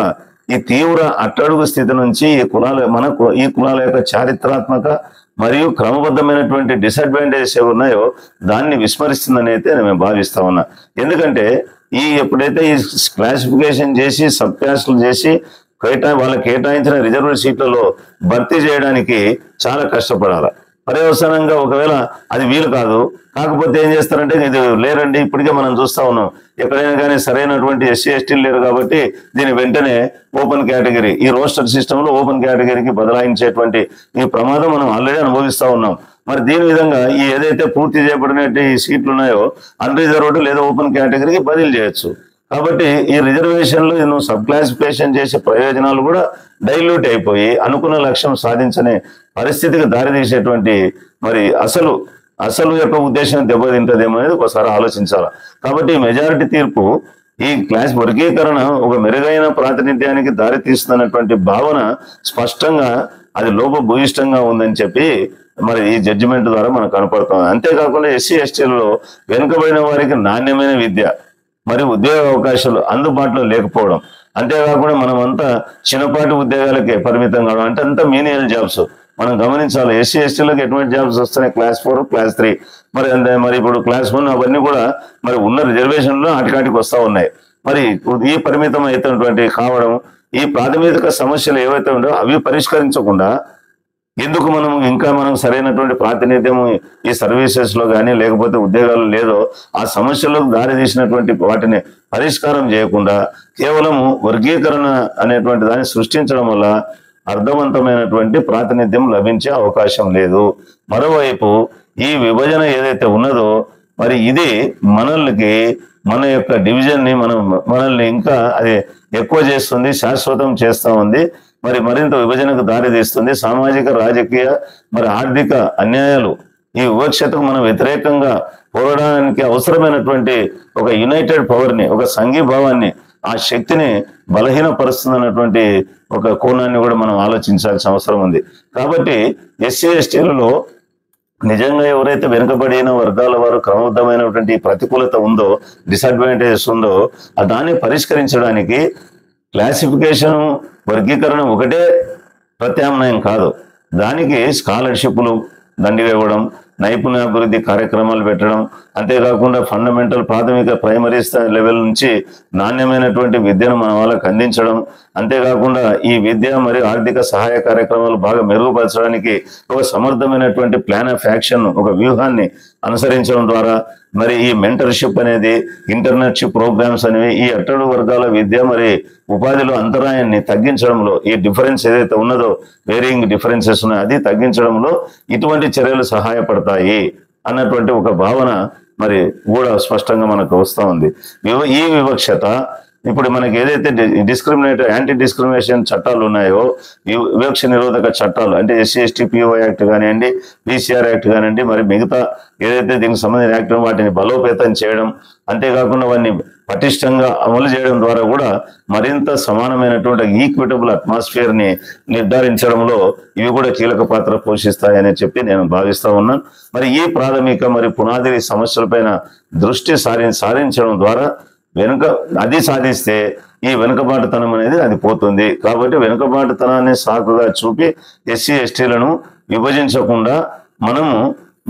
ఈ తీవ్ర అట్టడుగు స్థితి నుంచి ఈ కులాల యొక్క చారిత్రాత్మక మరియు క్రమబద్ధమైనటువంటి డిసడ్వాంటేజెస్ ఏవి ఉన్నాయో దాన్ని విస్మరిస్తుందని అయితే నేను భావిస్తా ఉన్నా. ఎందుకంటే ఎప్పుడైతే ఈ క్లాసిఫికేషన్ చేసి సబ్ క్లాసులు చేసి వాళ్ళకి కేటాయించిన రిజర్వ్డ్ సీట్లలో భర్తీ చేయడానికి చాలా కష్టపడాలి. పర్యవసానంగా ఒకవేళ అది వీలు కాకపోతే ఏం చేస్తారంటే ఇది లేరండి, ఇప్పటికే మనం చూస్తా ఉన్నాం ఎక్కడైనా కానీ సరైనటువంటి ఎస్సీ ఎస్టీలు లేరు కాబట్టి దీని వెంటనే ఓపెన్ కేటగిరీ, ఈ రోస్టర్ సిస్టంలో ఓపెన్ కేటగిరీకి బదలాయించేటువంటి ఈ ప్రమాదం మనం ఆల్రెడీ అనుభవిస్తా ఉన్నాం. మరి దీని విధంగా ఈ ఏదైతే పూర్తి చేయబడినట్టు ఈ సీట్లు ఉన్నాయో అన్రిజర్వ్డ్ లేదా ఓపెన్ కేటగిరీకి బదిలీ చేయొచ్చు. కాబట్టి ఈ రిజర్వేషన్లు నువ్వు సబ్ క్లాసిఫికేషన్ చేసే ప్రయోజనాలు కూడా డైల్యూట్ అయిపోయి అనుకున్న లక్ష్యం సాధించనే పరిస్థితికి దారితీసేటువంటి మరి అసలు యొక్క ఉద్దేశం దెబ్బతింటదేమో అనేది ఒకసారి ఆలోచించాలి. కాబట్టి మెజారిటీ తీర్పు ఈ క్లాస్ వర్గీకరణ ఒక మెరుగైన ప్రాతినిధ్యానికి దారితీస్తున్నటువంటి భావన స్పష్టంగా అది లోపభూయిష్టంగా ఉందని చెప్పి మరి ఈ జడ్జిమెంట్ ద్వారా మనకు కనపడుతుంది. అంతేకాకుండా ఎస్సీ ఎస్టీలలో వెనుకబడిన వారికి నాణ్యమైన విద్య మరియు ఉద్యోగ అవకాశాలు అందుబాటులో లేకపోవడం, అంతేకాకుండా మనం అంతా చిన్నపాటి ఉద్యోగాలకే పరిమితం కావడం, అంటే అంతా మీనియల్ జాబ్స్ మనం గమనించాలి. ఎస్సీ ఎస్టీలకు ఎటువంటి జాబ్స్ వస్తున్నాయి? క్లాస్ 4, క్లాస్ 3, మరి ఇప్పుడు క్లాస్ 1 అవన్నీ కూడా మరి ఉన్న రిజర్వేషన్లో ఆటికాటికి వస్తూ ఉన్నాయి. మరి ఈ పరిమితం అయినటువంటి కావడం, ఈ ప్రాథమిక సమస్యలు ఏవైతే ఉన్నాయో అవి పరిష్కరించకుండా ఎందుకు మనం సరైనటువంటి ప్రాతినిధ్యం ఈ సర్వీసెస్ లో కానీ లేకపోతే ఉద్యోగాలు లేదో ఆ సమస్యలకు దారి తీసినటువంటి వాటిని పరిష్కారం చేయకుండా కేవలం వర్గీకరణ అనేటువంటి దాన్ని సృష్టించడం వల్ల అర్థవంతమైనటువంటి ప్రాతినిధ్యం లభించే అవకాశం లేదు. మరోవైపు ఈ విభజన ఏదైతే ఉన్నదో మరి ఇది మన యొక్క డివిజన్ ని మనల్ని ఇంకా అది ఎక్కువ చేస్తుంది, శాశ్వతం చేస్తూ ఉంది. మరి మరింత విభజనకు దారితీస్తుంది. సామాజిక, రాజకీయ మరి ఆర్థిక అన్యాయాలు, ఈ వివక్షతకు మనం వ్యతిరేకంగా పోరాడడానికి అవసరమైనటువంటి ఒక యునైటెడ్ పవర్ని, ఒక సంఘీభావాన్ని, ఆ శక్తిని బలహీనపరుస్తుందన్నటువంటి ఒక కోణాన్ని కూడా మనం ఆలోచించాల్సిన అవసరం ఉంది. కాబట్టి ఎస్సీ ఎస్టీలలో నిజంగా ఎవరైతే వెనుకబడిన వర్గాల వారు క్రమబద్ధమైనటువంటి ప్రతికూలత ఉందో, డిసడ్వాంటేజెస్ ఉందో దాన్ని పరిష్కరించడానికి క్లాసిఫికేషన్, వర్గీకరణ ఒకటే ప్రత్యామ్నాయం కాదు. దానికి స్కాలర్షిప్లు దండిగా ఇవ్వడం, నైపుణ్యాభివృద్ధి కార్యక్రమాలు పెట్టడం, అంతేకాకుండా ఫండమెంటల్ ప్రాథమిక ప్రైమరీ లెవెల్ నుంచి నాణ్యమైనటువంటి విద్యను మన వాళ్ళకి అందించడం, అంతేకాకుండా ఈ విద్య మరియు ఆర్థిక సహాయ కార్యక్రమాలు బాగా మెరుగుపరచడానికి ఒక సమర్థమైనటువంటి ప్లాన్ ఆఫ్ యాక్షన్, ఒక వ్యూహాన్ని అనుసరించడం ద్వారా మరి ఈ మెంటర్షిప్ అనేది, ఇంటర్నెట్షిప్ ప్రోగ్రామ్స్ అనేవి ఈ అట్టడుగు వర్గాల విద్య మరి ఉపాధిలో అంతరాయాన్ని తగ్గించడంలో, ఈ డిఫరెన్స్ ఏదైతే ఉన్నదో, వేరియింగ్ డిఫరెన్సెస్ ఉన్నాయో అది తగ్గించడంలో ఇటువంటి చర్యలు సహాయపడతాయి అన్నటువంటి ఒక భావన మరి కూడా స్పష్టంగా మనకు వస్తూ ఉంది. ఈ వివక్షత ఇప్పుడు మనకి ఏదైతే యాంటీ డిస్క్రిమినేషన్ చట్టాలు ఉన్నాయో, వివక్ష నిరోధక చట్టాలు అంటే SC/ST PO యాక్ట్ కానివ్వండి, PCR యాక్ట్ కానివ్వండి, మరి మిగతా ఏదైతే దీనికి సంబంధించిన యాక్ట్ వాటిని బలోపేతం చేయడం, అంతేకాకుండా వాటిని పటిష్టంగా అమలు చేయడం ద్వారా కూడా మరింత సమానమైనటువంటి ఈక్విటబుల్ అట్మాస్ఫియర్ ని నిర్ధారించడంలో ఇవి కూడా కీలక పాత్ర పోషిస్తాయని చెప్పి నేను భావిస్తా ఉన్నాను. మరి ఈ ప్రాథమిక మరి పునాది సమస్యలపైన దృష్టి సారించడం ద్వారా అది సాధిస్తే ఈ వెనుకబాటుతనం అనేది అది పోతుంది. కాబట్టి వెనుకబాటుతనాన్ని సాకుగా చూపి SC/STలను విభజించకుండా మనము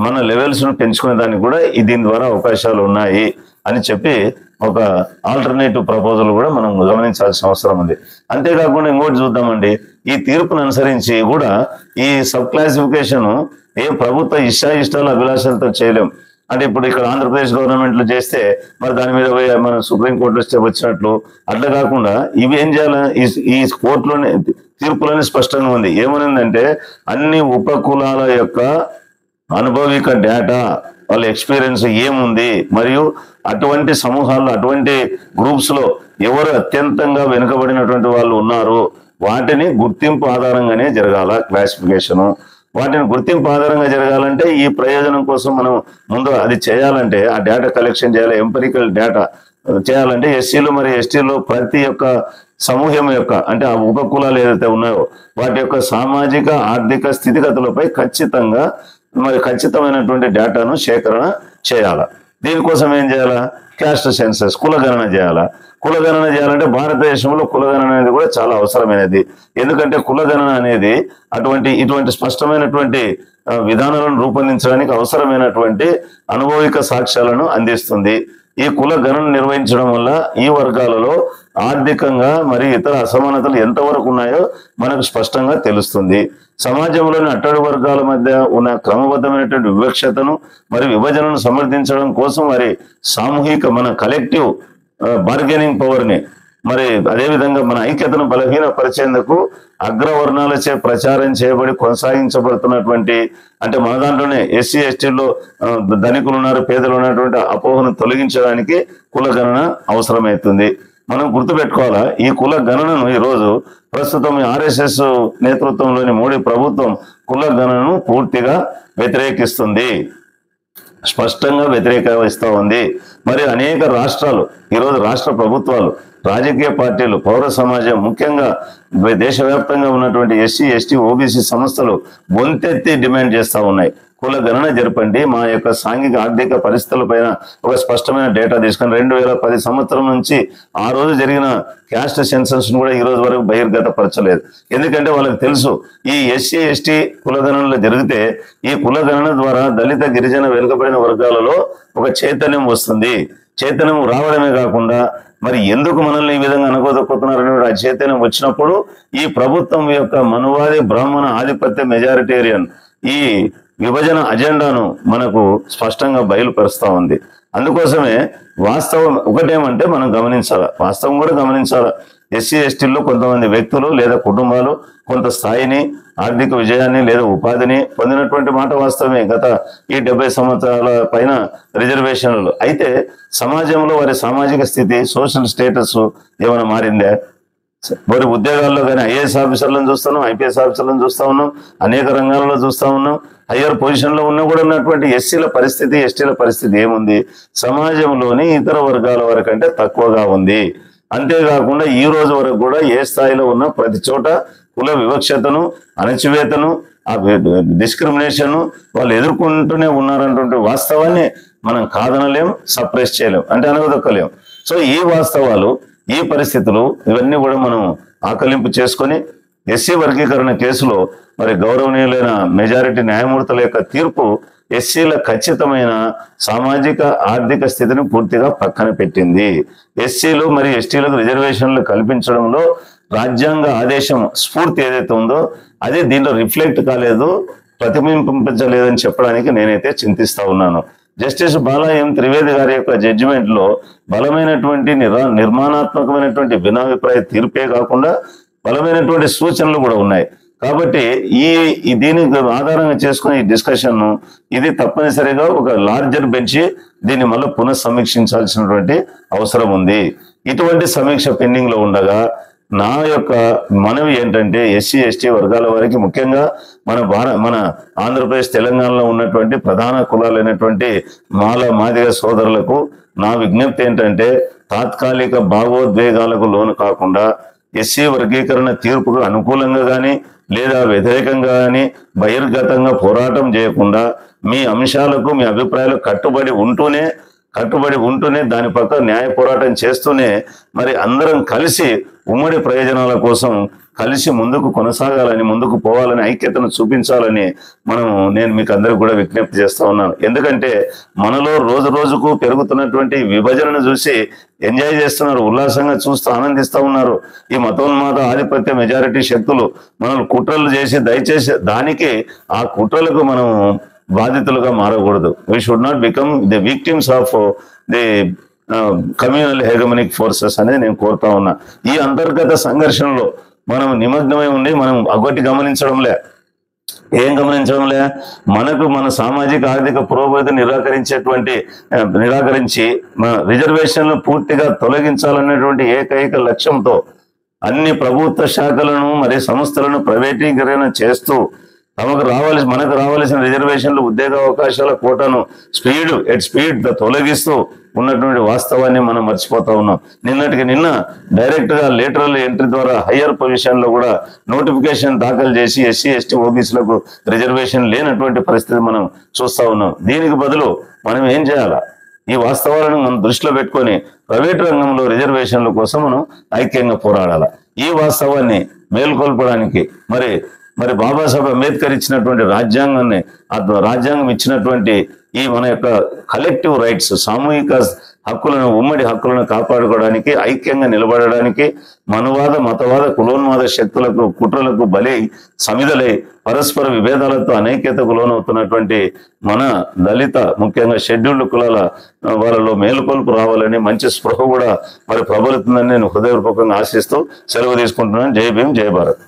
మన లెవెల్స్ ను పెంచుకునే దానికి కూడా దీని ద్వారా అవకాశాలు ఉన్నాయి అని చెప్పి ఒక ఆల్టర్నేటివ్ ప్రపోజల్ కూడా మనం గమనించాల్సిన అవసరం ఉంది. అంతేకాకుండా ఇంకోటి చూద్దామండి, ఈ తీర్పును అనుసరించి కూడా ఈ సబ్ క్లాసిఫికేషన్ ప్రభుత్వ ఇష్టాల అభిలాషలతో చేయలేం. అంటే ఇప్పుడు ఇక్కడ ఆంధ్రప్రదేశ్ గవర్నమెంట్లో చేస్తే మరి దాని మీద మన సుప్రీంకోర్టులో స్టే వచ్చినట్లు అట్లా కాకుండా ఇవి ఏం చేయాలి, ఈ కోర్టులోనే తీర్పులోనే స్పష్టంగా ఉంది. ఏమనిందంటే అన్ని ఉపకులాల యొక్క అనుభవిక డేటా, వాళ్ళ ఎక్స్పీరియన్స్ ఏముంది, మరియు అటువంటి సమూహాల్లో అటువంటి గ్రూప్స్ లో ఎవరు అత్యంతంగా వెనుకబడినటువంటి వాళ్ళు ఉన్నారు, వాటిని గుర్తింపు ఆధారంగానే జరగాల క్లాసిఫికేషను. వాటిని గుర్తింపు ఆధారంగా జరగాలంటే ఈ ప్రయోజనం కోసం మనం ముందు అది చేయాలంటే ఆ డేటా కలెక్షన్ చేయాలి, ఎంపరికల్ డేటా చేయాలంటే SCలు మరియు STలో ప్రతి ఒక్క సమూహం యొక్క అంటే ఆ ఉపకులాలు ఏదైతే ఉన్నాయో వాటి యొక్క సామాజిక ఆర్థిక స్థితిగతులపై ఖచ్చితమైనటువంటి డేటాను సేకరణ చేయాలి. దీనికోసం ఏం చేయాలా, క్యాస్ట్ సెన్సస్ కులగణన చేయాలా. కులగణన చేయాలంటే భారతదేశంలో కులగణన అనేది కూడా చాలా అవసరమైనది. ఎందుకంటే కులగణన అనేది ఇటువంటి స్పష్టమైనటువంటి విధానాలను రూపొందించడానికి అవసరమైనటువంటి అనుభవిక సాక్ష్యాలను అందిస్తుంది. ఈ కుల గణన నిర్వహించడం వల్ల ఈ వర్గాలలో ఆర్థికంగా మరియు ఇతర అసమానతలు ఎంతవరకు ఉన్నాయో మనకు స్పష్టంగా తెలుస్తుంది. సమాజంలోని అట్టడుగు వర్గాల మధ్య ఉన్న క్రమబద్ధమైనటువంటి వివక్షతను మరియు విభజనను సమర్థించడం కోసం మరి సామూహిక మన కలెక్టివ్ బార్గెనింగ్ పవర్ని మరి అదేవిధంగా మన ఐక్యతను బలహీనపరిచేందుకు అగ్రవర్ణాలచే ప్రచారం చేయబడి కొనసాగించబడుతున్నటువంటి అంటే మన దాంట్లోనే SC/STలో ధనికులు ఉన్నారు, పేదలు ఉన్నటువంటి అపోహను తొలగించడానికి కుల గణన అవసరమవుతుంది. మనం గుర్తుపెట్టుకోవాలా, ఈ కుల గణనను ఈరోజు ప్రస్తుతం RSS నేతృత్వంలోని మోడీ ప్రభుత్వం కుల గణనను పూర్తిగా వ్యతిరేకిస్తుంది, స్పష్టంగా వ్యతిరేకిస్తూ ఉంది. మరి అనేక రాష్ట్రాలు ఈరోజు రాష్ట్ర ప్రభుత్వాలు, రాజకీయ పార్టీలు, పౌర సమాజం, ముఖ్యంగా దేశవ్యాప్తంగా ఉన్నటువంటి SC/ST OBC సంస్థలు గొంతెత్తి డిమాండ్ చేస్తూ ఉన్నాయి. కుల గణన జరపండి, మా యొక్క సాంఘిక ఆర్థిక పరిస్థితుల పైన ఒక స్పష్టమైన డేటా తీసుకొని 2010 సంవత్సరం నుంచి ఆ రోజు జరిగిన క్యాస్ట్ సెన్సస్ ను కూడా ఈ రోజు వరకు బహిర్గతపరచలేదు. ఎందుకంటే వాళ్ళకి తెలుసు ఈ SC/ST కులగణనలు జరిగితే ఈ కులగణన ద్వారా దళిత గిరిజన వెనుకబడిన వర్గాలలో ఒక చైతన్యం వస్తుంది. చైతన్యం రావడమే కాకుండా మరి ఎందుకు మనల్ని ఈ విధంగా అనగొదొక్కుతున్నారనే ఆ చైతన్యం వచ్చినప్పుడు ఈ ప్రభుత్వం యొక్క మనువాది బ్రాహ్మణ ఆధిపత్య మెజారిటేరియన్ ఈ విభజన అజెండాను మనకు స్పష్టంగా బయలుపరుస్తూ ఉంది. అందుకోసమే వాస్తవం ఒకటేమంటే మనం గమనించాలి, వాస్తవం కూడా గమనించాలి. SC/STలో కొంతమంది వ్యక్తులు లేదా కుటుంబాలు కొంత స్థాయిని, ఆర్థిక విజయాన్ని లేదా ఉపాధిని పొందినటువంటి మాట వాస్తవమే. గత ఈ 70 సంవత్సరాల పైన రిజర్వేషన్లు అయితే సమాజంలో వారి సామాజిక స్థితి, సోషల్ స్టేటస్ ఏమైనా మారిందే? మరి ఉద్యోగాల్లో కానీ IAS ఆఫీసర్లను చూస్తున్నాం, IPS ఆఫీసర్లను చూస్తూ ఉన్నాం, అనేక రంగాలలో చూస్తూ ఉన్నాం. హయ్యర్ పొజిషన్లో ఉన్న కూడా ఉన్నటువంటి SCల పరిస్థితి, STల పరిస్థితి ఏముంది? సమాజంలోని ఇతర వర్గాల వరకు అంటే తక్కువగా ఉంది. అంతేకాకుండా ఈ రోజు వరకు కూడా ఏ స్థాయిలో ఉన్న ప్రతి చోట కుల వివక్షతను, అణచివేతను, ఆ డిస్క్రిమినేషన్ వాళ్ళు ఎదుర్కొంటూనే ఉన్నారన్నటువంటి వాస్తవాన్ని మనం కాదనలేం, సప్రెస్ చేయలేం, అంటే అనగదొక్కలేం. సో ఈ వాస్తవాలు, ఈ పరిస్థితులు ఇవన్నీ కూడా మనం ఆకలింపు చేసుకొని ఎస్సీ వర్గీకరణ కేసులో మరి గౌరవనీయులైన మెజారిటీ న్యాయమూర్తుల యొక్క తీర్పు ఎస్సీల ఖచ్చితమైన సామాజిక ఆర్థిక స్థితిని పూర్తిగా పక్కన పెట్టింది. ఎస్సీలు మరియు ఎస్టీలకు రిజర్వేషన్లు కల్పించడంలో రాజ్యాంగ ఆదేశం స్ఫూర్తి ఏదైతే ఉందో అది దీంట్లో రిఫ్లెక్ట్ కాలేదు, ప్రతిబింబించలేదని చెప్పడానికి నేనైతే చింతిస్తా ఉన్నాను. జస్టిస్ బాలా ఎం త్రివేది గారి యొక్క జడ్జిమెంట్ లో బలమైనటువంటి నిర్మాణాత్మకమైనటువంటి భిన్నాభిప్రాయ తీర్పే కాకుండా బలమైనటువంటి సూచనలు కూడా ఉన్నాయి. కాబట్టి దీనికి ఆధారంగా చేసుకుని ఈ డిస్కషన్ ఇది తప్పనిసరిగా ఒక లార్జర్ బెంచ్ దీన్ని మళ్ళీ పునఃసమీక్షించాల్సినటువంటి అవసరం ఉంది. ఇటువంటి సమీక్ష పెండింగ్ లో ఉండగా నా యొక్క మనవి ఏంటంటే ఎస్సీ ఎస్టీ వర్గాల వారికి, ముఖ్యంగా మన ఆంధ్రప్రదేశ్ తెలంగాణలో ఉన్నటువంటి ప్రధాన కులాలైనటువంటి మాదిగ సోదరులకు నా విజ్ఞప్తి ఏంటంటే తాత్కాలిక భావోద్వేగాలకు లోను కాకుండా ఎస్సీ వర్గీకరణ తీర్పుకు అనుకూలంగా కానీ లేదా వ్యతిరేకంగా కానీ బహిర్గతంగా పోరాటం చేయకుండా మీ అంశాలకు మీ అభిప్రాయాలకు కట్టుబడి ఉంటూనే దాని పక్క న్యాయ పోరాటం చేస్తూనే మరి అందరం కలిసి ఉమ్మడి ప్రయోజనాల కోసం కలిసి ముందుకు కొనసాగాలని, ముందుకు పోవాలని, ఐక్యతను చూపించాలని నేను మీకు అందరికి కూడా విజ్ఞప్తి చేస్తా ఉన్నాను. ఎందుకంటే మనలో రోజు రోజుకు పెరుగుతున్నటువంటి విభజనను చూసి ఎంజాయ్ చేస్తున్నారు, ఉల్లాసంగా చూస్తూ ఆనందిస్తూ ఉన్నారు. ఈ మతోన్మాద ఆధిపత్య మెజారిటీ శక్తులు మనల్ని కుట్రలు చేసి దయచేసి దానికి ఆ కుట్రలకు మనం బాధితులుగా మారకూడదు. We should not become the victims of the communal hegemonic forces అనేది నేను కోరుతా ఉన్నా. ఈ అంతర్గత సంఘర్షణలో మనం నిమగ్నమై ఉండి మనం ఒకటి గమనించడంలే, మన సామాజిక ఆర్థిక పురోగతి నిరాకరించి మన రిజర్వేషన్లు పూర్తిగా తొలగించాలనేటువంటి ఏకైక లక్ష్యంతో అన్ని ప్రభుత్వ శాఖలను మరి సంస్థలను ప్రైవేటీకరణ చేస్తూ మనకు రావాల్సిన రిజర్వేషన్లు, ఉద్యోగ అవకాశాల కోటాను స్పీడ్ తొలగిస్తూ ఉన్నటువంటి వాస్తవాన్ని మనం మర్చిపోతా ఉన్నాం. నిన్న డైరెక్ట్ గా లేటరల్ ఎంట్రీ ద్వారా హయ్యర్ పొజిషన్ లో కూడా నోటిఫికేషన్ దాఖలు చేసి ఎస్సీ ఎస్టీ ఓబీసీలకు రిజర్వేషన్ లేనటువంటి పరిస్థితి మనం చూస్తా ఉన్నాం. దీనికి బదులు మనం ఏం చేయాలా? ఈ వాస్తవాలను మనం దృష్టిలో పెట్టుకొని ప్రైవేట్ రంగంలో రిజర్వేషన్ల కోసం మనం ఐక్యంగా పోరాడాలి. ఈ వాస్తవాన్ని మేల్కొల్పడానికి మరి బాబాసాహెబ్ అంబేద్కర్ ఇచ్చినటువంటి రాజ్యాంగం ఇచ్చినటువంటి ఈ మన యొక్క కలెక్టివ్ రైట్స్, సామూహిక హక్కులను, ఉమ్మడి హక్కులను కాపాడుకోవడానికి, ఐక్యంగా నిలబడడానికి మనువాద మతవాద కులోన్మాద శక్తులకు కుట్రలకు సమిదలై పరస్పర విభేదాలతో అనైక్యతకు లోనవుతున్నటువంటి మన దళిత, ముఖ్యంగా షెడ్యూల్డ్ కులాల వాళ్ళలో మేలుకొల్పు రావాలని మంచి స్పృహ కూడా మరి ప్రబలుతుందని నేను హృదయపూర్వకంగా ఆశిస్తూ సెలవు తీసుకుంటున్నాను. జై భీమ్, జై భారత్.